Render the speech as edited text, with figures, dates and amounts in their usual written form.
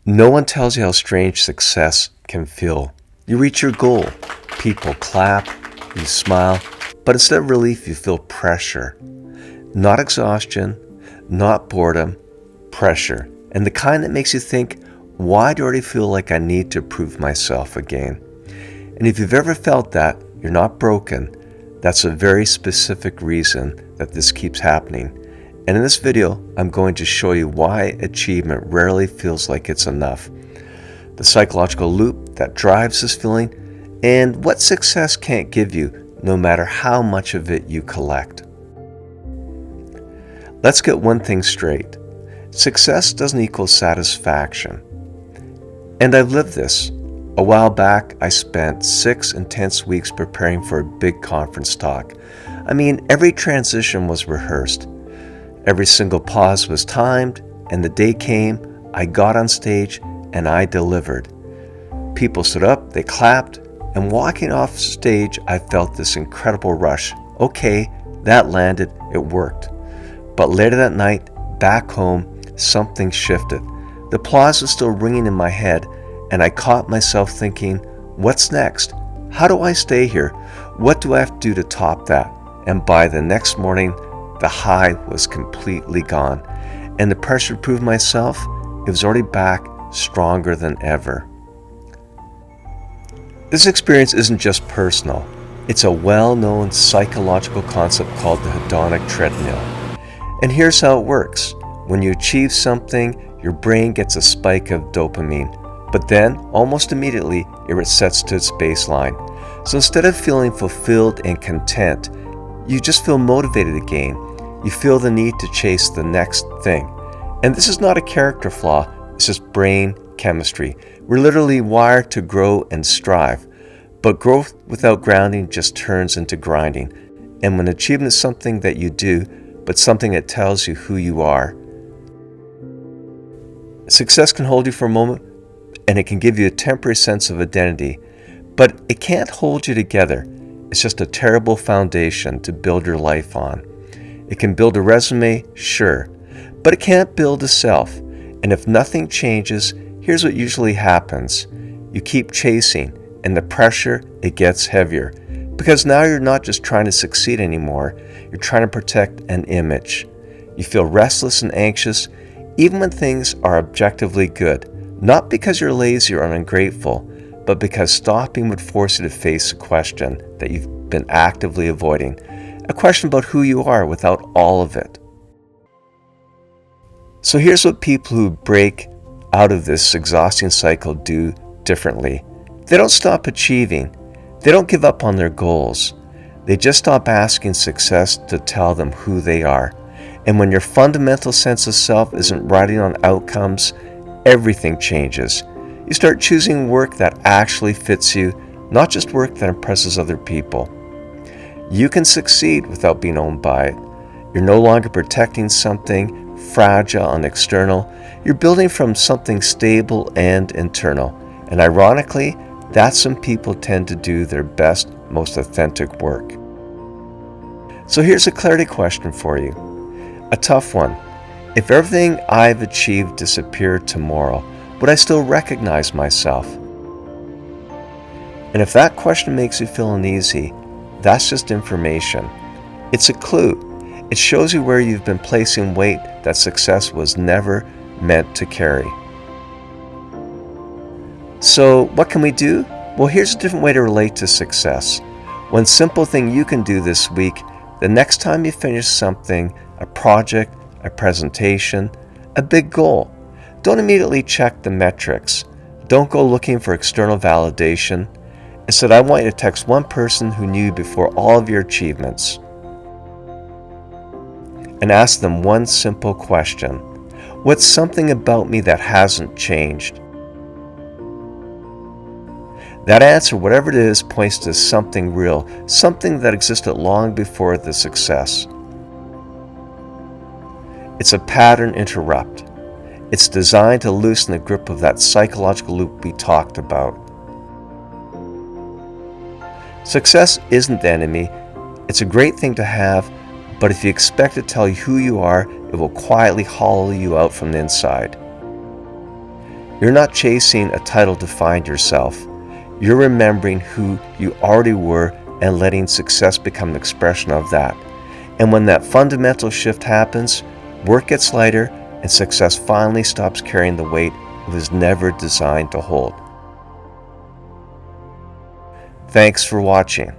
No one tells you how strange success can feel. You reach your goal, people clap, you smile, but instead of relief, you feel pressure. Not exhaustion, not boredom, pressure. And the kind that makes you think, why do I already feel like I need to prove myself again? And if you've ever felt that, you're not broken. That's a very specific reason that this keeps happening. And in this video, I'm going to show you why achievement rarely feels like it's enough, the psychological loop that drives this feeling, and what success can't give you, no matter how much of it you collect. Let's get one thing straight. Success doesn't equal satisfaction. And I've lived this. A while back, I spent 6 intense weeks preparing for a big conference talk. I mean, every transition was rehearsed. Every single pause was timed, and the day came, I got on stage, and I delivered. People stood up, they clapped, and walking off stage, I felt this incredible rush. Okay, that landed, it worked. But later that night, back home, something shifted. The applause was still ringing in my head, and I caught myself thinking, what's next? How do I stay here? What do I have to do to top that? And by the next morning, the high was completely gone, and the pressure to prove myself, it was already back stronger than ever. This experience isn't just personal. It's a well-known psychological concept called the hedonic treadmill. And here's how it works. When you achieve something, your brain gets a spike of dopamine, but then, almost immediately, it resets to its baseline. So instead of feeling fulfilled and content, you just feel motivated again. You feel the need to chase the next thing. And this is not a character flaw, it's just brain chemistry. We're literally wired to grow and strive. But growth without grounding just turns into grinding. And when achievement is something that you do, but something that tells you who you are, success can hold you for a moment, and it can give you a temporary sense of identity, but it can't hold you together. It's just a terrible foundation to build your life on. It can build a resume, sure, but it can't build a self. And if nothing changes, here's what usually happens. You keep chasing, and the pressure, it gets heavier. Because now you're not just trying to succeed anymore, you're trying to protect an image. You feel restless and anxious, even when things are objectively good. Not because you're lazy or ungrateful, but because stopping would force you to face a question that you've been actively avoiding. A question about who you are without all of it. So here's what people who break out of this exhausting cycle do differently. They don't stop achieving. They don't give up on their goals. They just stop asking success to tell them who they are. And when your fundamental sense of self isn't riding on outcomes, everything changes. You start choosing work that actually fits you, not just work that impresses other people. You can succeed without being owned by it. You're no longer protecting something fragile and external. You're building from something stable and internal. And ironically, that's when people tend to do their best, most authentic work. So here's a clarity question for you. A tough one. If everything I've achieved disappeared tomorrow, would I still recognize myself? And if that question makes you feel uneasy, that's just information. It's a clue. It shows you where you've been placing weight that success was never meant to carry. So what can we do? Well, here's a different way to relate to success. One simple thing you can do this week, the next time you finish something, a project, a presentation, a big goal, don't immediately check the metrics. Don't go looking for external validation. Instead, I want you to text one person who knew you before all of your achievements and ask them one simple question. What's something about me that hasn't changed? That answer, whatever it is, points to something real, something that existed long before the success. It's a pattern interrupt. It's designed to loosen the grip of that psychological loop we talked about. Success isn't the enemy. It's a great thing to have, but if you expect it to tell you who you are, it will quietly hollow you out from the inside. You're not chasing a title to find yourself. You're remembering who you already were and letting success become an expression of that. And when that fundamental shift happens, work gets lighter and success finally stops carrying the weight it was never designed to hold. Thanks for watching.